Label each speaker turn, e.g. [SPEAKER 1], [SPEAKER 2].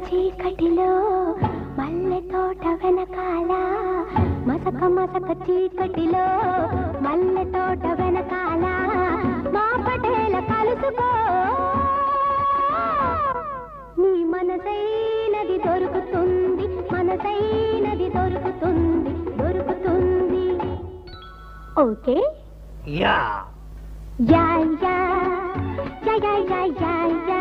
[SPEAKER 1] చీకటిలో మల్లె తోట వెనకాల మసక మసక చీకటిలో మల్లె తోట వెనకాల మా పటేల కలుసుకో నీ మనసైనది దొరుకుతుంది మనసైనది దొరుకుతుంది దొరుకుతుంది okay
[SPEAKER 2] yeah
[SPEAKER 1] yeah yeah yeah yeah yeah yeah